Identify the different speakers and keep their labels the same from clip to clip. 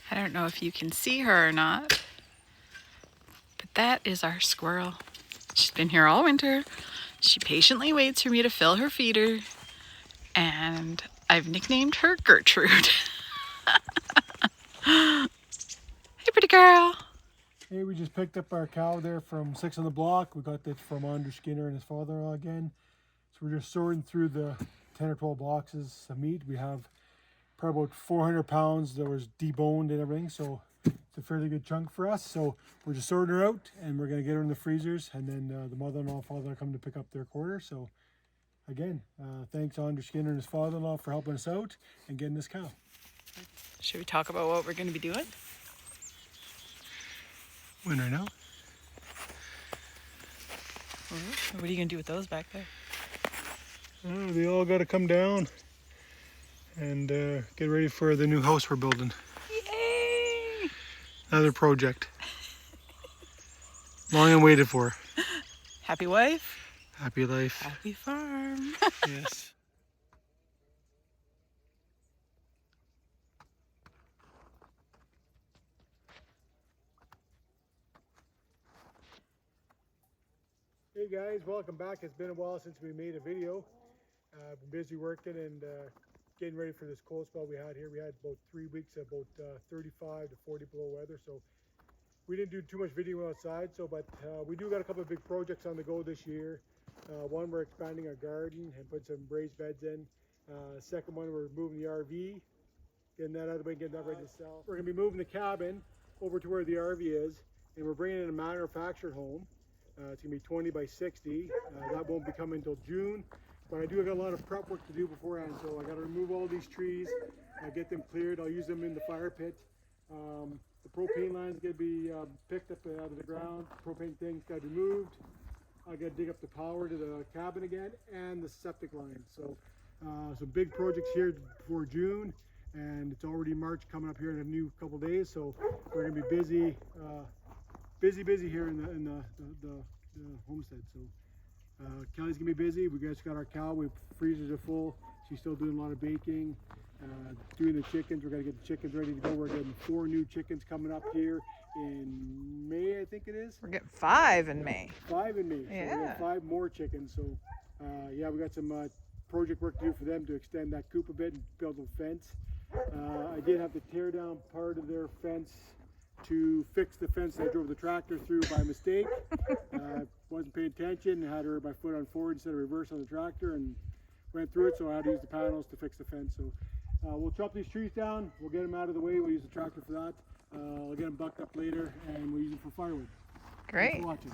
Speaker 1: I don't know if you can see her or not, but that is our squirrel. She's been here all winter. She patiently waits for me to fill her feeder, and I've nicknamed her Gertrude. Hey, pretty girl.
Speaker 2: Hey, we just picked up our cow there from 6 on the Block. We got this from Andrew Skinner and his father-in-law again. So we're just sorting through the 10 or 12 boxes of meat. We have probably about 400 pounds that was deboned and everything, so it's a fairly good chunk for us. So we're just sorting her out, and we're going to get her in the freezers, and then the mother-in-law and father-in-law come to pick up their quarter. So again, thanks Andrew Skinner and his father-in-law for helping us out and getting this cow.
Speaker 1: Should we talk about what we're going to be doing?
Speaker 2: When right now?
Speaker 1: What are you going to do with those back there?
Speaker 2: Oh, they all got to come down and get ready for the new house we're building.
Speaker 1: Yay!
Speaker 2: Another project. Long and waited for.
Speaker 1: Happy wife,
Speaker 2: Happy life.
Speaker 1: happy farm.
Speaker 2: Yes. Hey guys, welcome back. It's been a while since we made a video. I've been busy working and getting ready for this cold spell we had here. We had about 3 weeks of about 35 to 40 below weather, so we didn't do too much video outside. But we do got a couple of big projects on the go this year. One, we're expanding our garden and put some raised beds in. Second one, we're moving the RV, getting that out of the way, getting that ready to sell. We're going to be moving the cabin over to where the RV is, and we're bringing in a manufactured home. It's going to be 20 by 60. That won't be coming until June. But I do got a lot of prep work to do beforehand, so I got to remove all these trees, get them cleared. I'll use them in the fire pit. The propane line is going to be picked up out of the ground. The propane thing's got to be moved. I got to dig up the power to the cabin again and the septic line. So some big projects here before June, and it's already March coming up here in a new couple of days. So we're going to be busy here in the homestead. So. Kelly's gonna be busy. We just got our cow. We freezers are full. She's still doing a lot of baking, doing the chickens. We're gonna get the chickens ready to go. We're getting 4 new chickens coming up here in May, I think it is.
Speaker 1: We're getting 5 in May.
Speaker 2: 5 in May. So
Speaker 1: Yeah.
Speaker 2: we have 5 more chickens. So yeah, we got some project work to do for them to extend that coop a bit and build a fence. I did have to tear down part of their fence to fix the fence I drove the tractor through by mistake. Wasn't paying attention, had my foot on forward instead of reverse on the tractor, and went through it, so I had to use the panels to fix the fence. So we'll chop these trees down, we'll get them out of the way, we'll use the tractor for that. I'll get them bucked up later, and we'll use them for firewood.
Speaker 1: Great.
Speaker 2: Thanks for watching.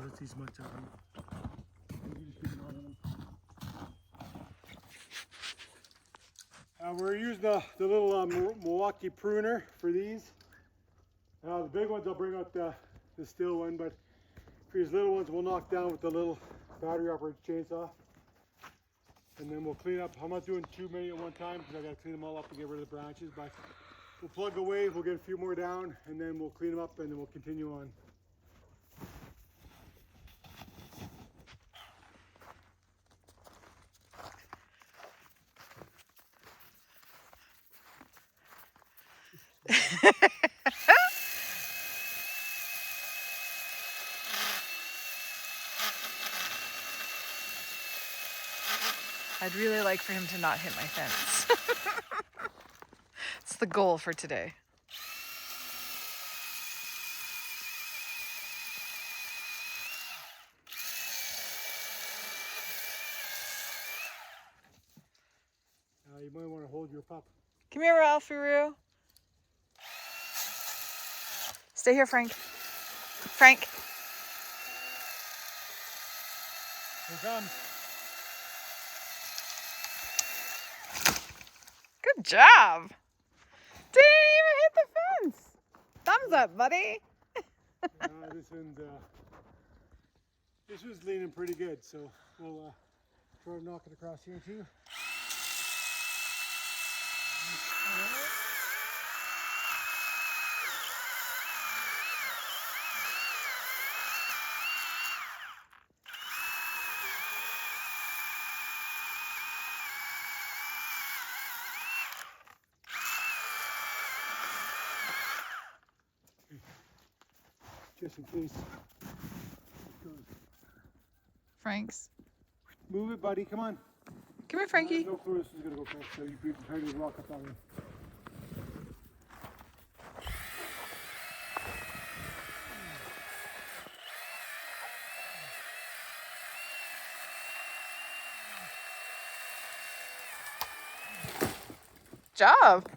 Speaker 2: Let's see as much of them. We're using the little Milwaukee pruner for these. The big ones I'll bring out the steel one, but for these little ones we'll knock down with the little battery operated chainsaw. And then we'll clean up. I'm not doing too many at one time because I got to clean them all up and get rid of the branches, but we'll plug away, we'll get a few more down, and then we'll clean them up, and then we'll continue on.
Speaker 1: I'd really like for him to not hit my fence. It's the goal for today.
Speaker 2: You might want to hold your pup.
Speaker 1: Come here, Ralphie-roo. Stay here, Frank. Frank.
Speaker 2: Here he comes.
Speaker 1: Good job. Didn't even hit the thumbs up, buddy.
Speaker 2: This one's leaning pretty good, so we'll try to knock it across here too. Just in case.
Speaker 1: Frank's.
Speaker 2: Move it, buddy. Come on.
Speaker 1: Come here, Frankie.
Speaker 2: No clue this is gonna go first, so you be prepared to walk up that way.
Speaker 1: Job.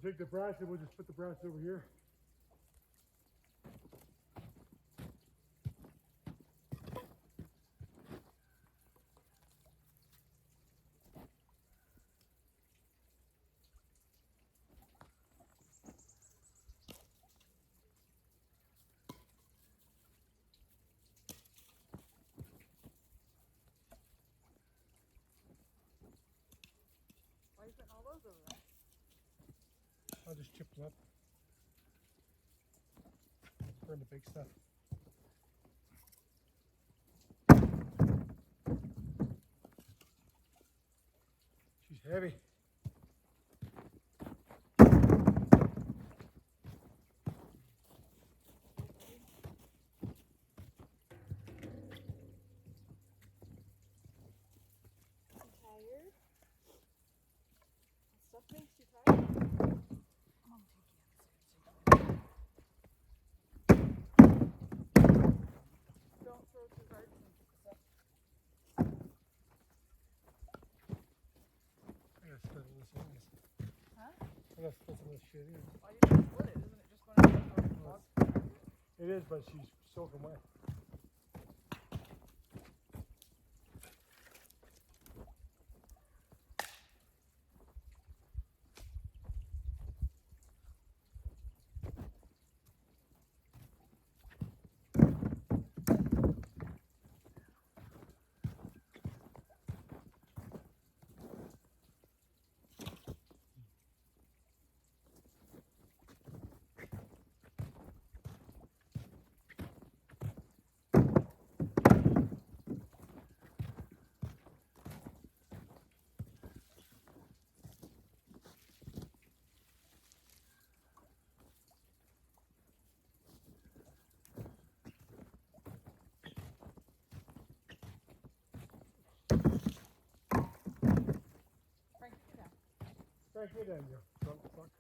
Speaker 2: take the branch and we'll just put the branch over here.
Speaker 1: Why are you putting all those over there?
Speaker 2: I'll just chip them up. Burn the big stuff. She's heavy.
Speaker 1: Tired? Stuff makes you tired? Mom, don't throw too hard and get this up.
Speaker 2: I gotta split all this in.
Speaker 1: Huh?
Speaker 2: I gotta split some of this shit in.
Speaker 1: Why do you split it? Isn't it just going to go the log?
Speaker 2: It is, but she's soaking wet.
Speaker 1: Frank, get down.
Speaker 2: Frank, get down, you drunk fuck.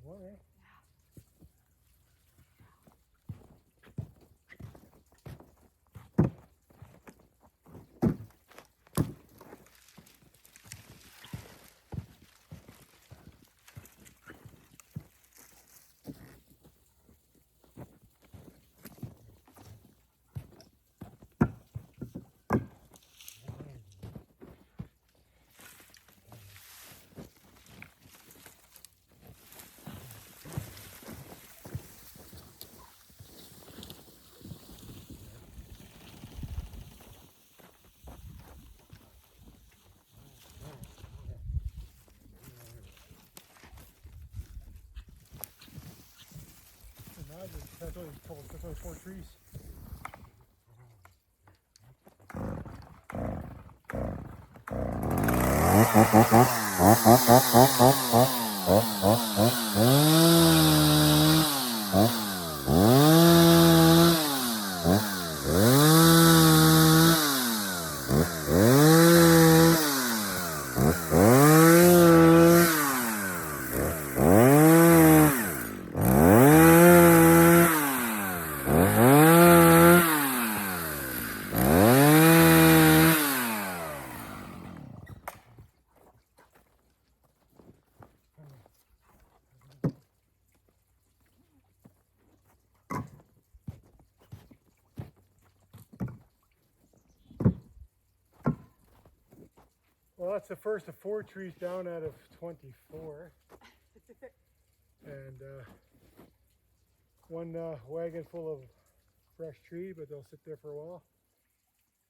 Speaker 2: One, eh? That's only 4 trees. Well, that's the first of 4 trees down out of 24. And one wagon full of fresh tree, but they'll sit there for a while.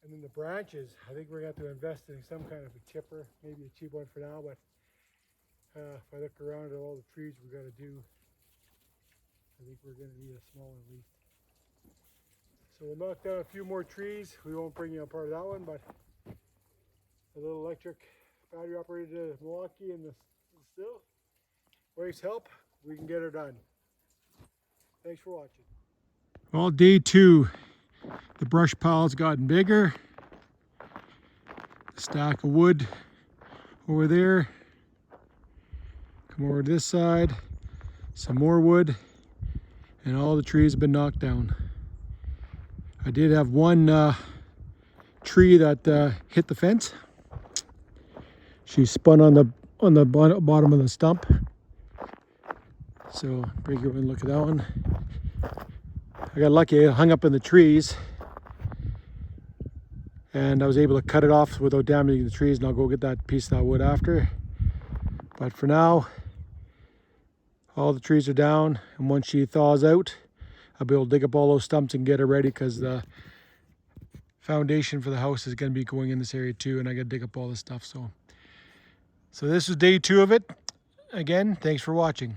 Speaker 2: And then the branches, I think we're going to have to invest in some kind of a chipper, maybe a cheap one for now, but if I look around at all the trees we got to do, I think we're going to need a smaller leaf. So we'll knock down a few more trees. We won't bring you on part of that one, but a little electric battery operated Milwaukee in the still. wife's help, we can get her done. Thanks for watching.
Speaker 3: Well, day 2, the brush pile's gotten bigger. A stack of wood over there. Come over to this side, some more wood, and all the trees have been knocked down. I did have one tree that hit the fence. She spun on the bottom of the stump. So bring you in, look at that one. I got lucky, I hung up in the trees, and I was able to cut it off without damaging the trees, and I'll go get that piece of that wood after. But for now, all the trees are down, and once she thaws out, I'll be able to dig up all those stumps and get her ready, because the foundation for the house is going to be going in this area too, and I got to dig up all this stuff. So this is day 2 of it. Again, thanks for watching.